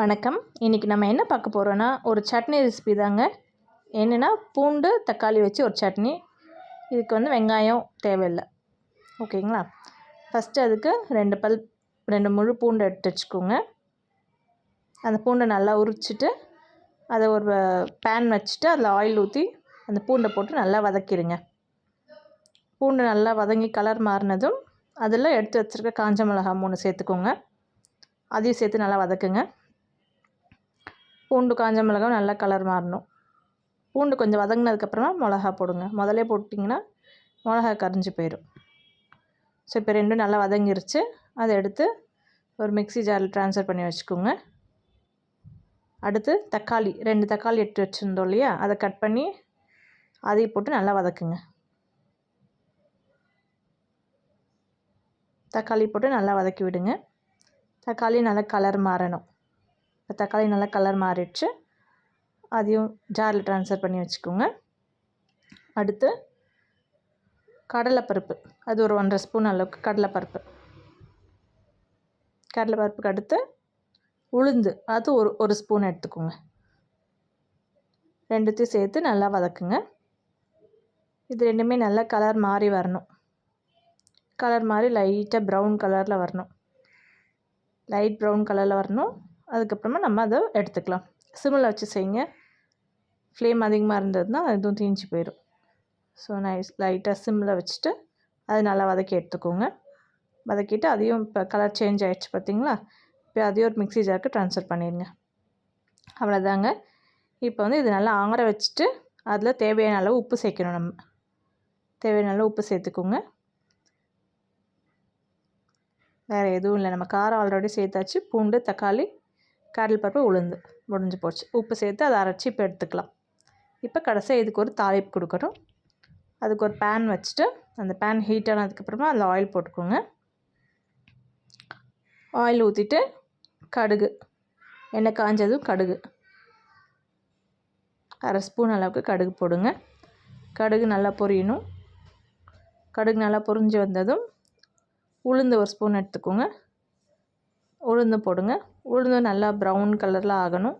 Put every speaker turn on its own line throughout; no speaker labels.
வணக்கம். இன்றைக்கி நம்ம என்ன பார்க்க போகிறோன்னா, ஒரு சட்னி ரெசிபி தாங்க. என்னென்னா பூண்டு தக்காளி வச்சு ஒரு சட்னி. இதுக்கு வெங்காயம் தேவையில்லை. ஓகேங்களா? ஃபஸ்ட்டு அதுக்கு 2 முழு பூண்டு எடுத்து வச்சுக்கோங்க. அந்த பூண்டை நல்லா உரிச்சிட்டு அதை ஒரு பேன் வச்சுட்டு அதில் ஆயில் ஊற்றி அந்த பூண்டை போட்டு நல்லா வதக்கிடுங்க. பூண்டு நல்லா வதங்கி கலர் மாறினதும் அதில் எடுத்து வச்சுருக்க காஞ்ச மிளகா 3 சேர்த்துக்கோங்க. அதையும் சேர்த்து நல்லா வதக்குங்க. பூண்டு காஞ்ச மிளகாய் நல்லா கலர் மாறணும். பூண்டு கொஞ்சம் வதங்கினதுக்கப்புறமா மிளகா போடுங்க. முதலே போட்டிங்கன்னா மிளகா கரிஞ்சு போயிடும். ஸோ இப்போ ரெண்டும் நல்லா வதங்கிருச்சு. அதை எடுத்து ஒரு மிக்ஸி ஜாரில் ட்ரான்ஸ்ஃபர் பண்ணி வச்சுக்கோங்க. அடுத்து தக்காளி 2 தக்காளி எடுத்து வச்சுருந்தோம் இல்லையா, அதை கட் பண்ணி அதையும் போட்டு நல்லா வதக்குங்க. தக்காளி போட்டு நல்லா வதக்கி விடுங்க. தக்காளி நல்லா கலர் மாறணும். இப்போ தக்காளி நல்லா கலர் மாறிடுச்சு. அதையும் ஜாரில் ட்ரான்ஸ்ஃபர் பண்ணி வச்சுக்கோங்க. அடுத்து கடலைப்பருப்பு, அது ஒரு 1.5 ஸ்பூன் அளவுக்கு கடலைப்பருப்புக்கு அடுத்து உளுந்து, அது ஒரு ஸ்பூன் எடுத்துக்கோங்க. ரெண்டுத்தையும் சேர்த்து நல்லா வதக்குங்க. இது ரெண்டுமே நல்லா கலர் மாறி வரணும். கலர் மாறி லைட்டாக ப்ரௌன் கலரில் வரணும். லைட் ப்ரௌன் கலரில் வரணும். அதுக்கப்புறமா நம்ம அதை எடுத்துக்கலாம். சிம்மில் வச்சு செய்யுங்க. ஃப்ளேம் அதிகமாக இருந்ததுன்னா அதுவும் தீஞ்சு போயிடும். ஸோ லைட்டாக சிம்மில் வச்சுட்டு அதை நல்லா வதக்கி எடுத்துக்கோங்க. வதக்கிட்டு அதையும் இப்போ கலர் சேஞ்ச் ஆகிடுச்சு பார்த்திங்களா. இப்போ அதையும் ஒரு மிக்ஸி ஜாருக்கு ட்ரான்ஸ்ஃபர் பண்ணிடுங்க. அவ்வளோதாங்க. இப்போ இது நல்லா ஆற வச்சுட்டு அதில் தேவையான அளவு உப்பு சேர்க்கணும். நம்ம தேவையான அளவு உப்பு சேர்த்துக்கோங்க. வேறு எதுவும் இல்லை. நம்ம காரம் ஆல்ரெடி சேர்த்தாச்சு. பூண்டு தக்காளி கடலைப்பருப்பு உளுந்து முடிஞ்சு போச்சு. உப்பு சேர்த்து அதை அரைச்சி இப்போ எடுத்துக்கலாம். இப்போ கடைசியாக இதுக்கு ஒரு தாளிப்பு கொடுக்கணும். அதுக்கு ஒரு பேன் வச்சுட்டு அந்த பேன் ஹீட் ஆனதுக்கப்புறமா அதில் ஆயில் போட்டுக்கோங்க. ஆயில் ஊற்றிட்டு கடுகு, எண்ணெய் காஞ்சதும் கடுகு 1/2 ஸ்பூன் அளவுக்கு கடுகு போடுங்க. கடுகு நல்லா பொரியணும். கடுகு நல்லா பொரிஞ்சு வந்ததும் உளுந்து 1 ஸ்பூன் எடுத்துக்கோங்க. உளுந்து போடுங்க. உளுந்து நல்லா ப்ரௌன் கலரில் ஆகணும்.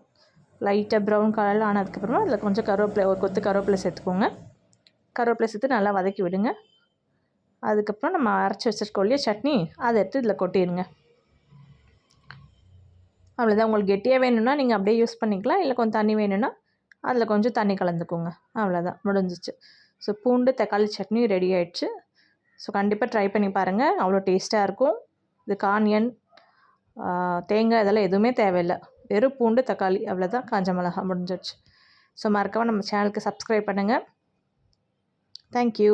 லைட்டாக ப்ரௌன் கலரில் ஆனதுக்கப்புறமா அதில் கொஞ்சம் கருவேப்பிலை, ஒரு கொத்து கருவேப்பிலை சேர்த்துக்கோங்க. கருவேப்பிலை சேர்த்து நல்லா வதக்கி விடுங்க. அதுக்கப்புறம் நம்ம அரைச்சி வச்சுருக்கோம் இல்லையா சட்னி, அதை எடுத்து இதில் கொட்டிடுங்க. அவ்வளோதான். உங்களுக்கு கெட்டியாக வேணும்னா நீங்கள் அப்படியே யூஸ் பண்ணிக்கலாம். இல்லை கொஞ்சம் தண்ணி வேணும்னா அதில் கொஞ்சம் தண்ணி கலந்துக்கோங்க. அவ்வளோதான், முடிஞ்சிச்சு. ஸோ பூண்டு தக்காளி சட்னி ரெடி ஆகிடுச்சு. ஸோ கண்டிப்பாக ட்ரை பண்ணி பாருங்கள். அவ்வளோ டேஸ்ட்டாக இருக்கும். இதுக்கு ஆனியன், தேங்காய் இதெல்லாம் எதுவுமே தேவையில்லை. வெறும் பூண்டு தக்காளி அவ்வளோதான், காஞ்ச மிளகா முடிஞ்சிடுச்சு. ஸோ மறக்காமல் நம்ம சேனலுக்கு சப்ஸ்கிரைப் பண்ணுங்கள். தேங்க்யூ.